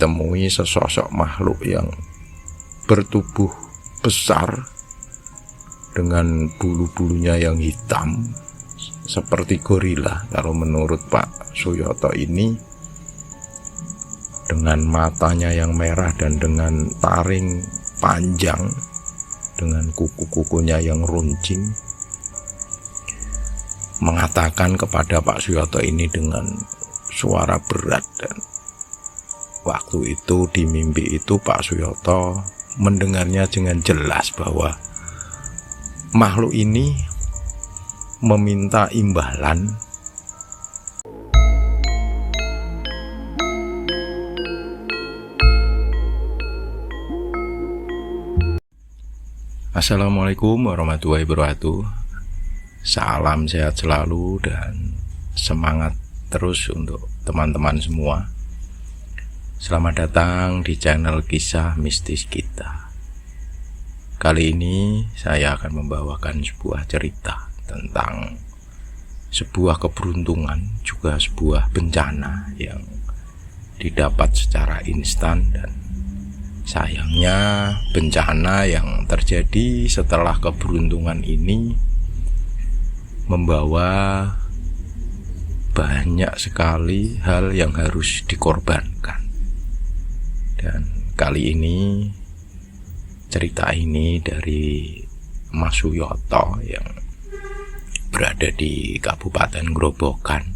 ditemui sesosok makhluk yang bertubuh besar dengan bulu-bulunya yang hitam seperti gorila kalau menurut Pak Suyoto ini, dengan matanya yang merah dan dengan taring panjang, dengan kuku-kukunya yang runcing, mengatakan kepada Pak Suyoto ini dengan suara berat. Dan waktu itu di mimpi itu Pak Suyoto mendengarnya dengan jelas bahwa makhluk ini meminta imbalan Assalamualaikum warahmatullahi wabarakatuh. Salam sehat selalu dan semangat terus untuk teman-teman semua. Selamat datang di channel Kisah Mistis Kita. Kali ini saya akan membawakan sebuah cerita tentang sebuah keberuntungan, juga sebuah bencana yang didapat secara instan, dan sayangnya bencana yang terjadi setelah keberuntungan ini membawa banyak sekali hal yang harus dikorbankan. Dan kali ini cerita ini dari Mas Suyoto yang berada di Kabupaten Grobogan,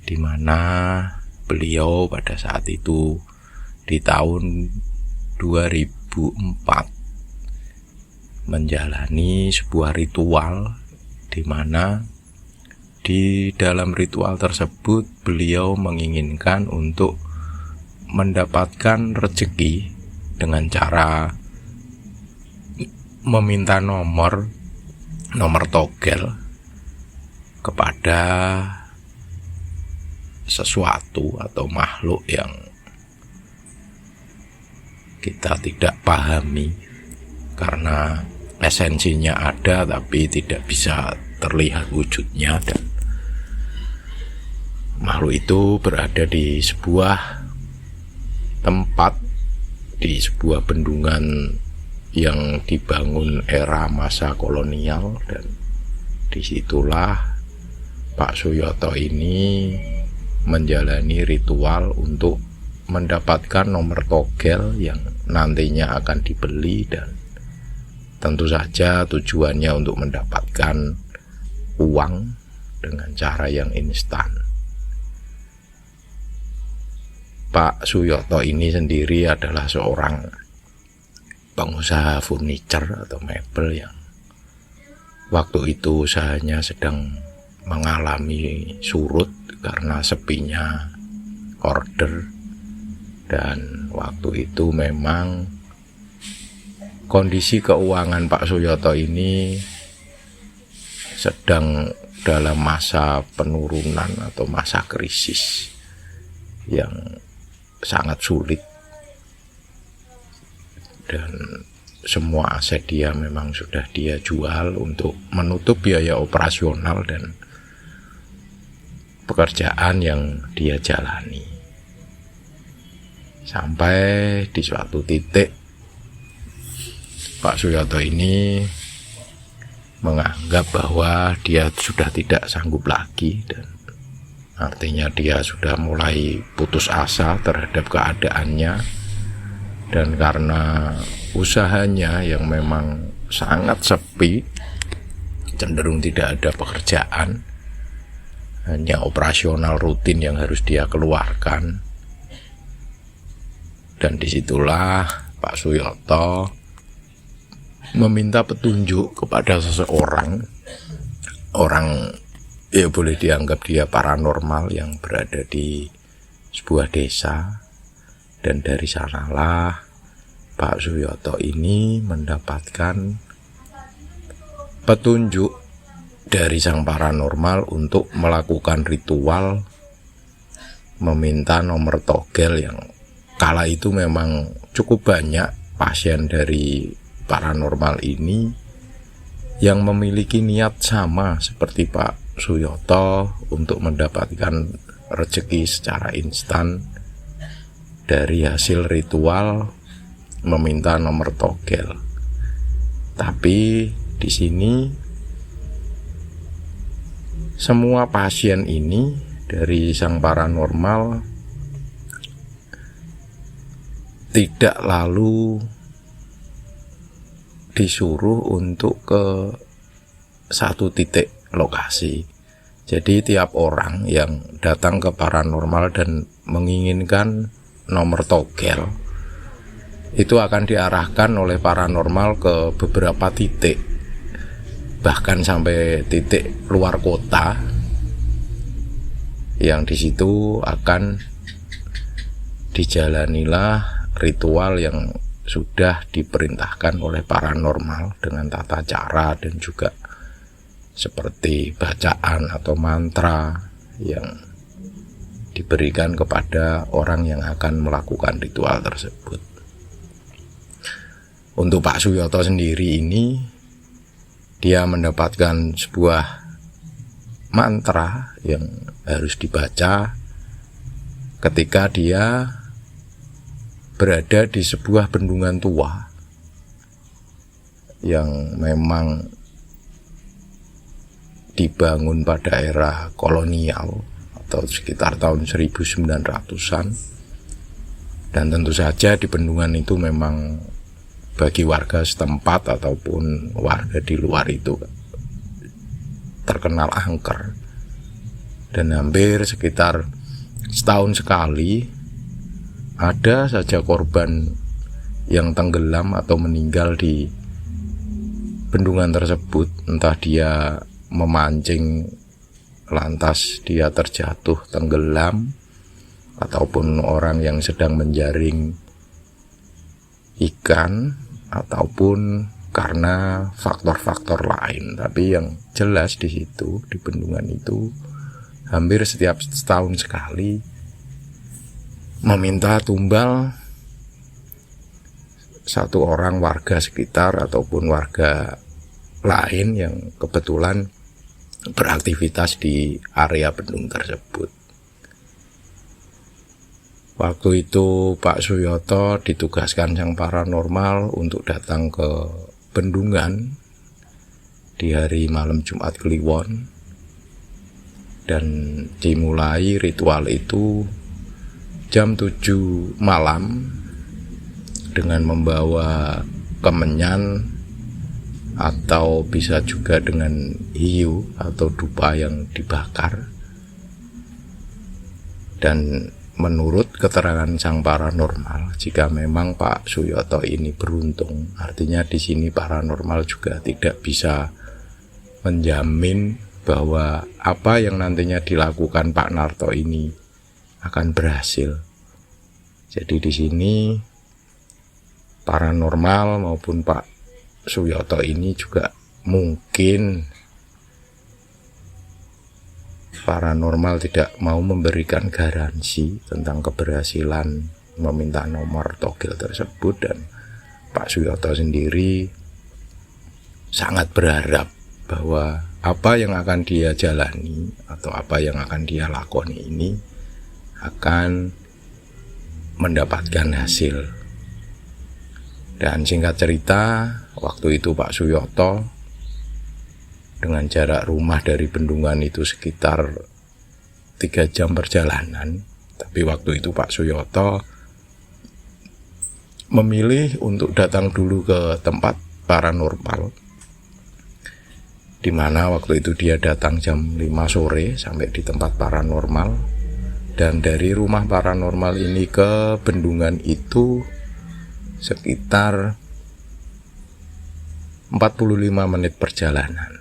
di mana beliau pada saat itu di tahun 2004 menjalani sebuah ritual, di mana di dalam ritual tersebut beliau menginginkan untuk mendapatkan rezeki dengan cara meminta nomor togel kepada sesuatu atau makhluk yang kita tidak pahami, karena esensinya ada tapi tidak bisa terlihat wujudnya. Dan makhluk itu berada di sebuah tempat, di sebuah bendungan yang dibangun era masa kolonial, dan disitulah Pak Suyoto ini menjalani ritual untuk mendapatkan nomor togel yang nantinya akan dibeli, dan tentu saja tujuannya untuk mendapatkan uang dengan cara yang instan. Pak Suyoto ini sendiri adalah seorang pengusaha furniture atau mebel yang waktu itu usahanya sedang mengalami surut karena sepinya order. Dan waktu itu memang kondisi keuangan Pak Suyoto ini sedang dalam masa penurunan atau masa krisis yang sangat sulit, dan semua aset dia memang sudah dia jual untuk menutup biaya operasional dan pekerjaan yang dia jalani. Sampai di suatu titik Pak Suyoto ini menganggap bahwa dia sudah tidak sanggup lagi, dan artinya dia sudah mulai putus asa terhadap keadaannya. Dan karena usahanya yang memang sangat sepi, cenderung tidak ada pekerjaan, hanya operasional rutin yang harus dia keluarkan. Dan disitulah Pak Suyoto meminta petunjuk kepada seseorang, orang ya boleh dianggap dia paranormal yang berada di sebuah desa. Dan dari sanalah Pak Suyoto ini mendapatkan petunjuk dari sang paranormal untuk melakukan ritual meminta nomor togel yang kala itu memang cukup banyak pasien dari paranormal ini yang memiliki niat sama seperti Pak Suyoto untuk mendapatkan rezeki secara instan dari hasil ritual meminta nomor togel. Tapi di sini semua pasien ini dari sang paranormal tidak lalu disuruh untuk ke satu titik lokasi. Jadi tiap orang yang datang ke paranormal dan menginginkan nomor togel itu akan diarahkan oleh paranormal ke beberapa titik, bahkan sampai titik luar kota, yang di situ akan dijalanilah ritual yang sudah diperintahkan oleh paranormal dengan tata cara dan juga seperti bacaan atau mantra yang diberikan kepada orang yang akan melakukan ritual tersebut. Untuk Pak Suyoto sendiri ini, dia mendapatkan sebuah mantra yang harus dibaca ketika dia berada di sebuah bendungan tua yang memang dibangun pada era kolonial atau sekitar tahun 1900-an, dan tentu saja di bendungan itu memang bagi warga setempat ataupun warga di luar itu terkenal angker, dan hampir sekitar setahun sekali ada saja korban yang tenggelam atau meninggal di bendungan tersebut, entah dia memancing lantas dia terjatuh tenggelam, ataupun orang yang sedang menjaring ikan, ataupun karena faktor-faktor lain. Tapi yang jelas di situ, di bendungan itu, hampir setiap setahun sekali meminta tumbal satu orang warga sekitar ataupun warga lain yang kebetulan beraktivitas di area bendung tersebut. Waktu itu Pak Suyoto ditugaskan sang paranormal untuk datang ke bendungan di hari malam Jumat Kliwon, dan dimulai ritual itu jam 7 malam dengan membawa kemenyan atau bisa juga dengan hiu atau dupa yang dibakar. Dan menurut keterangan sang paranormal, jika memang Pak Suyoto ini beruntung, artinya di sini paranormal juga tidak bisa menjamin bahwa apa yang nantinya dilakukan Pak Narto ini akan berhasil. Jadi di sini paranormal maupun Pak Suyoto ini juga mungkin paranormal tidak mau memberikan garansi tentang keberhasilan meminta nomor togel tersebut, dan Pak Suyoto sendiri sangat berharap bahwa apa yang akan dia jalani atau apa yang akan dia lakoni ini akan mendapatkan hasil. Dan singkat cerita, waktu itu Pak Suyoto dengan jarak rumah dari bendungan itu sekitar 3 jam perjalanan, tapi waktu itu Pak Suyoto memilih untuk datang dulu ke tempat paranormal, di mana waktu itu dia datang jam 5 sore sampai di tempat paranormal. Dan dari rumah paranormal ini ke bendungan itu sekitar 45 menit perjalanan.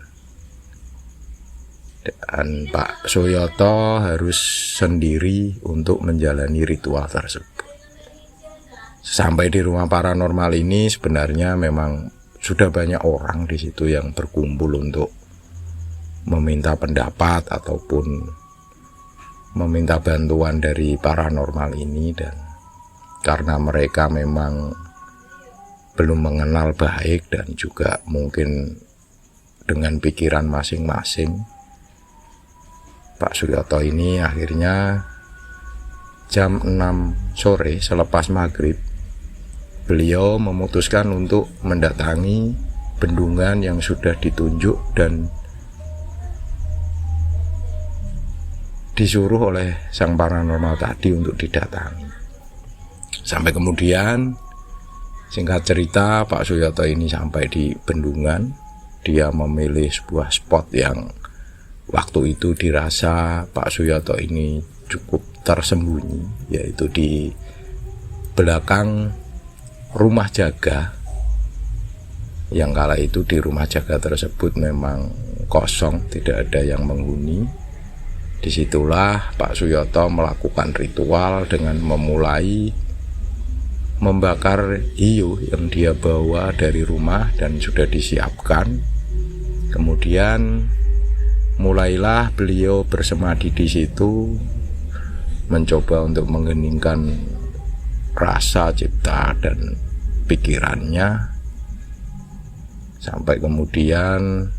Dan Pak Suyoto harus sendiri untuk menjalani ritual tersebut. Sampai di rumah paranormal ini sebenarnya memang sudah banyak orang di situ yang berkumpul untuk meminta pendapat ataupun meminta bantuan dari paranormal ini, dan karena mereka memang belum mengenal baik dan juga mungkin dengan pikiran masing-masing, Pak Suyoto ini akhirnya jam 6 sore selepas maghrib, beliau memutuskan untuk mendatangi bendungan yang sudah ditunjuk dan disuruh oleh sang paranormal tadi untuk didatangi. Sampai kemudian, singkat cerita, Pak Suyoto ini sampai di bendungan. Dia memilih sebuah spot yang waktu itu dirasa Pak Suyoto ini cukup tersembunyi, yaitu di belakang rumah jaga, yang kala itu di rumah jaga tersebut memang kosong, tidak ada yang menghuni. Disitulah Pak Suyoto melakukan ritual dengan memulai membakar hiu yang dia bawa dari rumah dan sudah disiapkan. Kemudian mulailah beliau bersemadi di situ, mencoba untuk mengheningkan rasa cipta dan pikirannya, sampai kemudian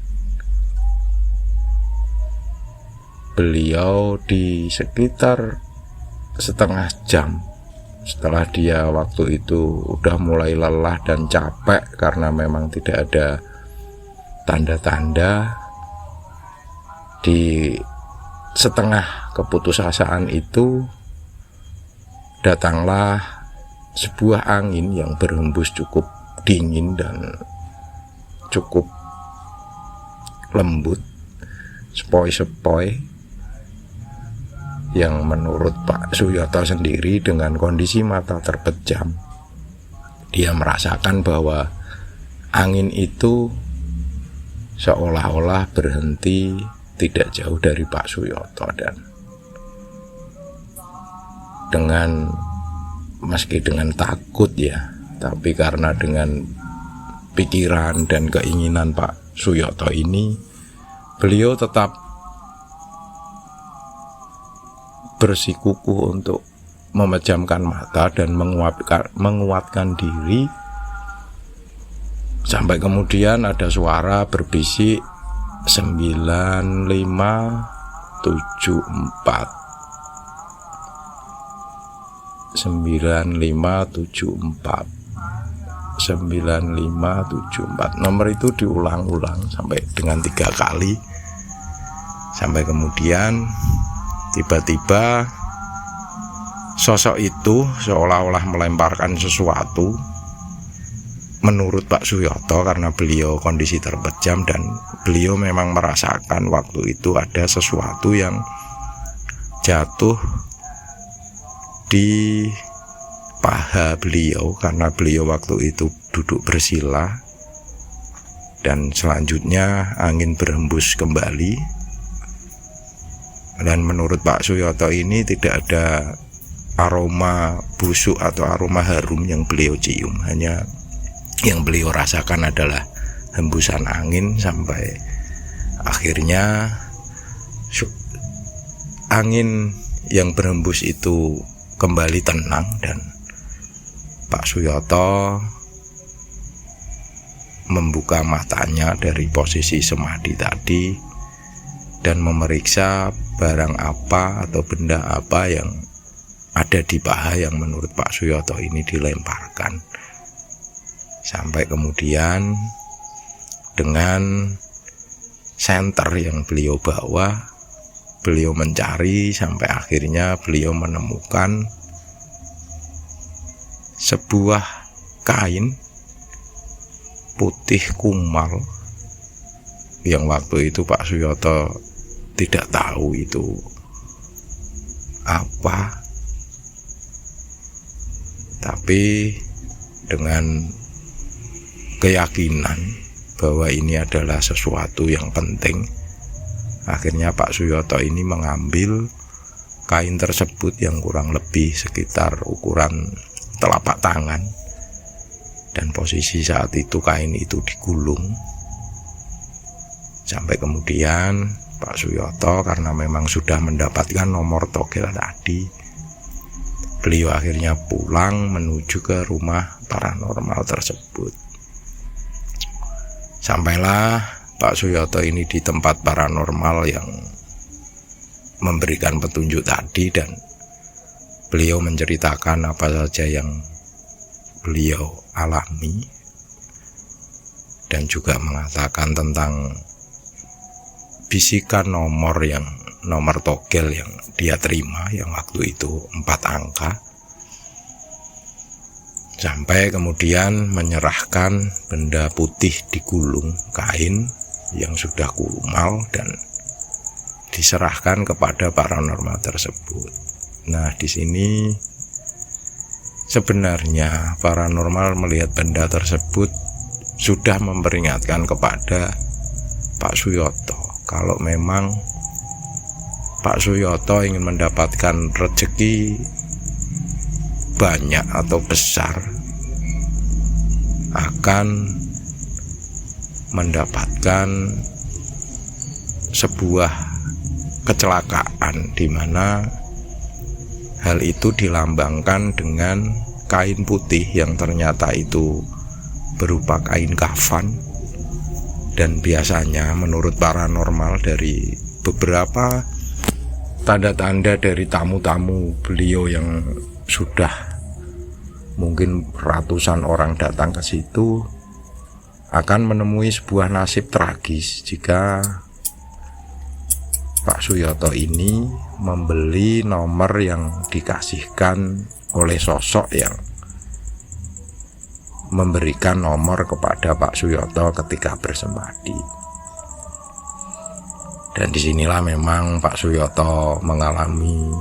beliau di sekitar setengah jam setelah dia waktu itu udah mulai lelah dan capek karena memang tidak ada tanda-tanda, di setengah keputusasaan itu datanglah sebuah angin yang berhembus cukup dingin dan cukup lembut, sepoi-sepoi, yang menurut Pak Suyoto sendiri dengan kondisi mata terpejam, dia merasakan bahwa angin itu seolah-olah berhenti tidak jauh dari Pak Suyoto, dan meski dengan takut ya, tapi karena dengan pikiran dan keinginan Pak Suyoto ini, beliau tetap bersikukuh untuk memejamkan mata dan menguatkan diri, sampai kemudian ada suara berbisik 9574 nomor itu diulang-ulang sampai dengan 3 kali, sampai kemudian tiba-tiba sosok itu seolah-olah melemparkan sesuatu. Menurut Pak Suyoto, karena beliau kondisi terpejam dan beliau memang merasakan waktu itu ada sesuatu yang jatuh di paha beliau, karena beliau waktu itu duduk bersila, dan selanjutnya angin berhembus kembali. Dan menurut Pak Suyoto ini tidak ada aroma busuk atau aroma harum yang beliau cium, hanya yang beliau rasakan adalah hembusan angin, sampai akhirnya angin yang berhembus itu kembali tenang dan Pak Suyoto membuka matanya dari posisi semadi tadi dan memeriksa barang apa atau benda apa yang ada di paha yang menurut Pak Suyoto ini dilemparkan. Sampai kemudian dengan senter yang beliau bawa, beliau mencari sampai akhirnya beliau menemukan sebuah kain putih kumal yang waktu itu Pak Suyoto tidak tahu itu apa, tapi dengan keyakinan bahwa ini adalah sesuatu yang penting, akhirnya Pak Suyoto ini mengambil kain tersebut yang kurang lebih sekitar ukuran telapak tangan, dan posisi saat itu kain itu digulung. Sampai kemudian Pak Suyoto karena memang sudah mendapatkan nomor togel tadi, beliau akhirnya pulang menuju ke rumah paranormal tersebut. Sampailah Pak Suyoto ini di tempat paranormal yang memberikan petunjuk tadi, dan beliau menceritakan apa saja yang beliau alami dan juga mengatakan tentang bisikan nomor togel yang dia terima yang waktu itu 4 angka, sampai kemudian menyerahkan benda putih digulung kain yang sudah kumal dan diserahkan kepada paranormal tersebut. Nah, di sini sebenarnya paranormal melihat benda tersebut sudah memperingatkan kepada Pak Suyoto kalau memang Pak Suyoto ingin mendapatkan rezeki banyak atau besar, akan mendapatkan sebuah kecelakaan di mana hal itu dilambangkan dengan kain putih yang ternyata itu berupa kain kafan. Dan biasanya menurut paranormal dari beberapa tanda-tanda dari tamu-tamu beliau yang sudah mungkin ratusan orang datang ke situ, akan menemui sebuah nasib tragis jika Pak Suyoto ini membeli nomor yang dikasihkan oleh sosok yang memberikan nomor kepada Pak Suyoto ketika bersemadi. Dan disinilah memang Pak Suyoto mengalami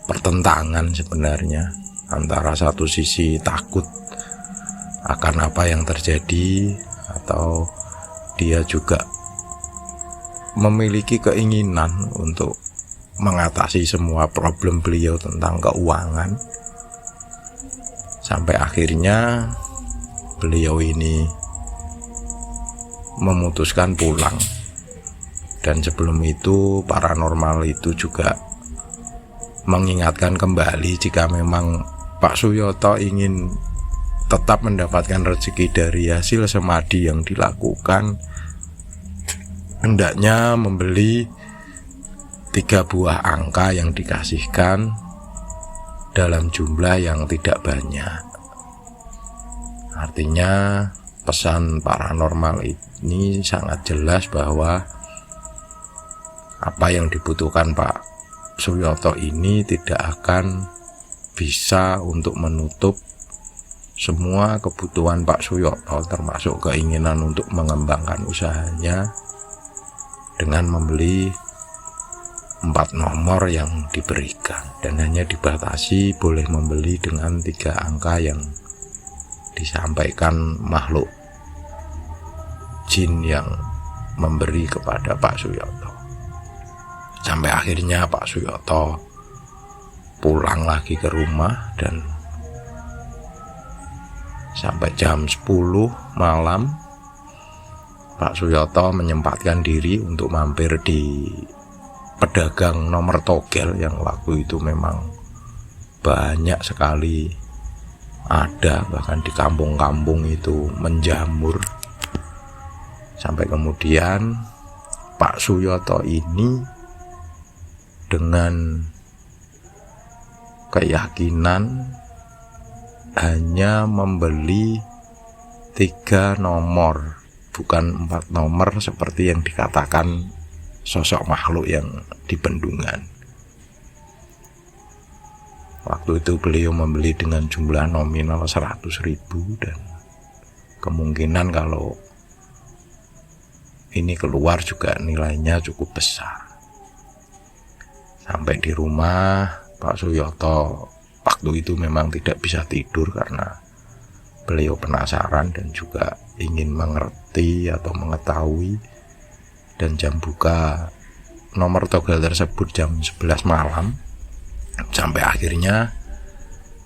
pertentangan sebenarnya, antara satu sisi takut akan apa yang terjadi, atau dia juga memiliki keinginan untuk mengatasi semua problem beliau tentang keuangan. Sampai akhirnya beliau ini memutuskan pulang. Dan sebelum itu paranormal itu juga mengingatkan kembali jika memang Pak Suyoto ingin tetap mendapatkan rezeki dari hasil semadi yang dilakukan, hendaknya membeli 3 buah angka yang dikasihkan dalam jumlah yang tidak banyak. Artinya pesan paranormal ini sangat jelas bahwa apa yang dibutuhkan Pak Suyoto ini tidak akan bisa untuk menutup semua kebutuhan Pak Suyoto, termasuk keinginan untuk mengembangkan usahanya dengan membeli 4 nomor yang diberikan, dan hanya dibatasi boleh membeli dengan 3 angka yang disampaikan makhluk jin yang memberi kepada Pak Suyoto. Sampai akhirnya Pak Suyoto pulang lagi ke rumah, dan sampai jam 10 malam Pak Suyoto menyempatkan diri untuk mampir di pedagang nomor togel yang waktu itu memang banyak sekali ada, bahkan di kampung-kampung itu menjamur. Sampai kemudian Pak Suyoto ini dengan keyakinan hanya membeli 3 nomor, bukan 4 nomor seperti yang dikatakan sosok makhluk yang di bendungan. Waktu itu beliau membeli dengan jumlah nominal 100.000, dan kemungkinan kalau ini keluar juga nilainya cukup besar. Sampai di rumah Pak Suyoto waktu itu memang tidak bisa tidur karena beliau penasaran dan juga ingin mengerti atau mengetahui. Dan jam buka nomor togel tersebut jam 11 malam. Sampai akhirnya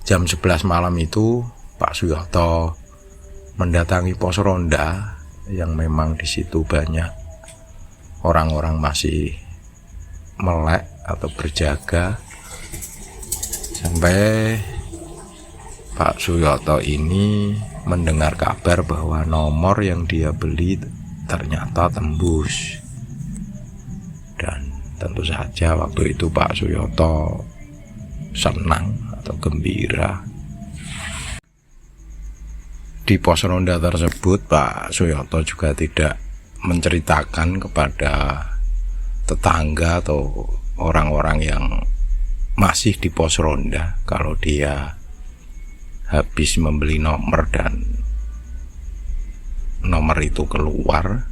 jam 11 malam itu Pak Suyoto mendatangi pos ronda yang memang di situ banyak orang-orang masih melek atau berjaga. Sampai Pak Suyoto ini mendengar kabar bahwa nomor yang dia beli ternyata tembus. Dan tentu saja waktu itu Pak Suyoto senang atau gembira. Di pos ronda tersebut Pak Suyoto juga tidak menceritakan kepada tetangga atau orang-orang yang masih di pos ronda kalau dia habis membeli nomor dan nomor itu keluar.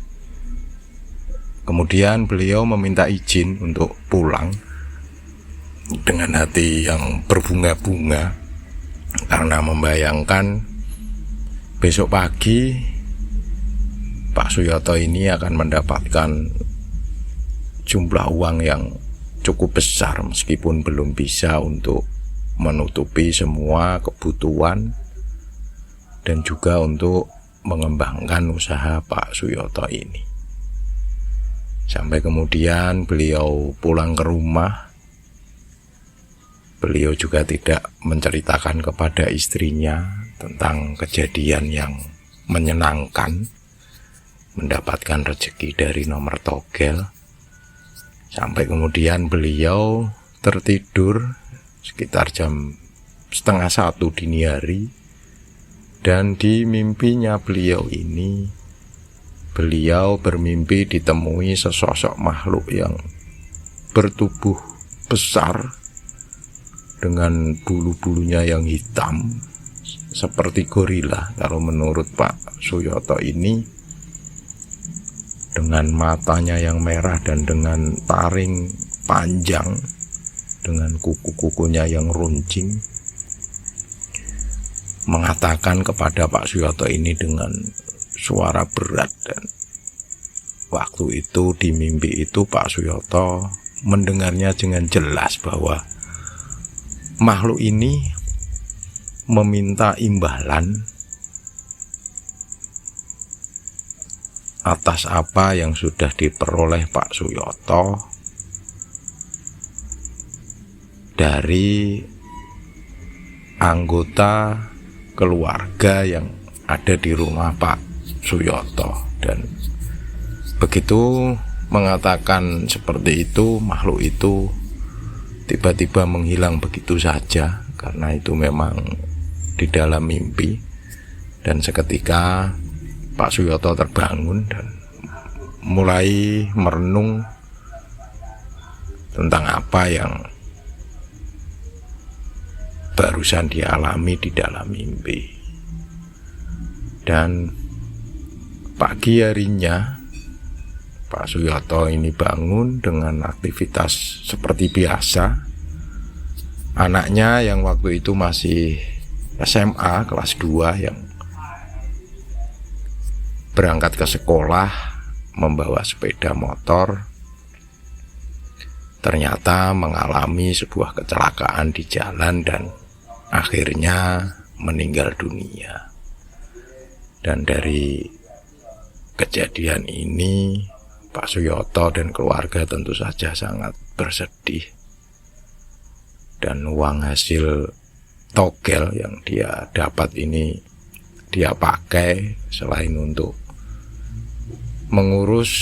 Kemudian beliau meminta izin untuk pulang dengan hati yang berbunga-bunga karena membayangkan besok pagi Pak Suyoto ini akan mendapatkan jumlah uang yang cukup besar meskipun belum bisa untuk menutupi semua kebutuhan dan juga untuk mengembangkan usaha Pak Suyoto ini. Sampai kemudian beliau pulang ke rumah. Beliau juga tidak menceritakan kepada istrinya tentang kejadian yang menyenangkan, mendapatkan rezeki dari nomor togel. Sampai kemudian beliau tertidur sekitar jam 12:30 dini hari, dan di mimpinya beliau ini, beliau bermimpi ditemui sesosok makhluk yang bertubuh besar dengan bulu-bulunya yang hitam seperti gorila kalau menurut Pak Suyoto ini, dengan matanya yang merah dan dengan taring panjang, dengan kuku-kukunya yang runcing, mengatakan kepada Pak Suyoto ini dengan suara berat. Dan waktu itu di mimpi itu Pak Suyoto mendengarnya dengan jelas bahwa makhluk ini meminta imbalan atas apa yang sudah diperoleh Pak Suyoto dari anggota keluarga yang ada di rumah Pak Suyoto. Dan begitu mengatakan seperti itu, makhluk itu tiba-tiba menghilang begitu saja karena itu memang di dalam mimpi. Dan seketika Pak Suyoto terbangun dan mulai merenung tentang apa yang barusan dialami di dalam mimpi. Dan pagi harinya Pak Suyoto ini bangun dengan aktivitas seperti biasa. Anaknya yang waktu itu masih SMA kelas 2 yang berangkat ke sekolah membawa sepeda motor, ternyata mengalami sebuah kecelakaan di jalan dan akhirnya meninggal dunia. Dan dari kejadian ini Pak Suyoto dan keluarga tentu saja sangat bersedih. Dan uang hasil togel yang dia dapat ini dia pakai selain untuk mengurus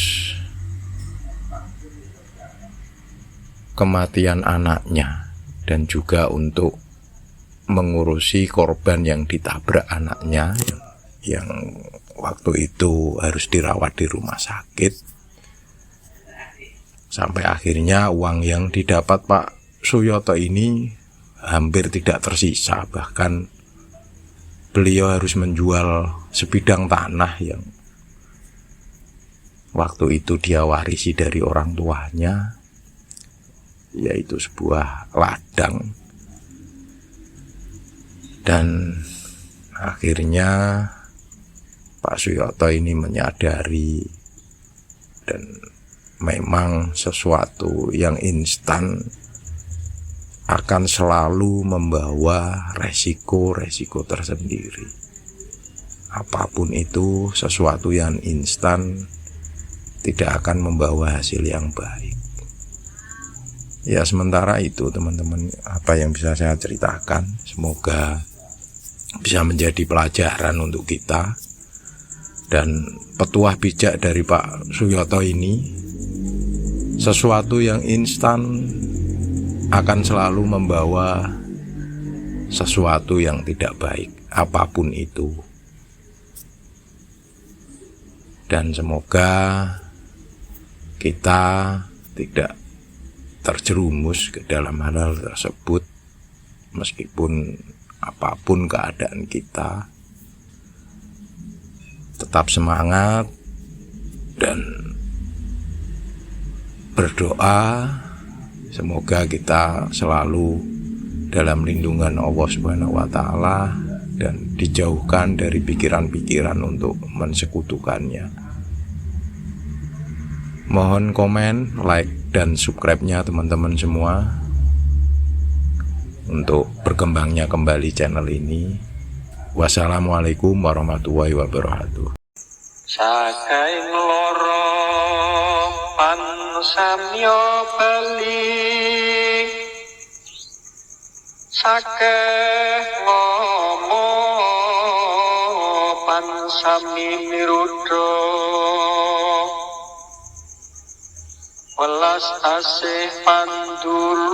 kematian anaknya dan juga untuk mengurusi korban yang ditabrak anaknya yang waktu itu harus dirawat di rumah sakit. Sampai akhirnya uang yang didapat Pak Suyoto ini hampir tidak tersisa, bahkan beliau harus menjual sebidang tanah yang waktu itu dia warisi dari orang tuanya, yaitu sebuah ladang. Dan akhirnya Pak Suyoto ini menyadari, dan memang sesuatu yang instan akan selalu membawa resiko-resiko tersendiri. Apapun itu, sesuatu yang instan tidak akan membawa hasil yang baik. Ya, sementara itu teman-teman, apa yang bisa saya ceritakan, semoga bisa menjadi pelajaran untuk kita. Dan petuah bijak dari Pak Suyoto ini, sesuatu yang instan akan selalu membawa sesuatu yang tidak baik, apapun itu. Dan semoga kita tidak terjerumus ke dalam hal tersebut, meskipun apapun keadaan kita. Tetap semangat dan berdoa semoga kita selalu dalam lindungan Allah Subhanahu wa Ta'ala dan dijauhkan dari pikiran-pikiran untuk mensekutukannya. Mohon komen, like, dan subscribe-nya teman-teman semua untuk berkembangnya kembali channel ini. Wassalamualaikum warahmatullahi wabarakatuh. Saking loro pansamya bali, sakeh ngomong pansami mirudo, welas asih pandul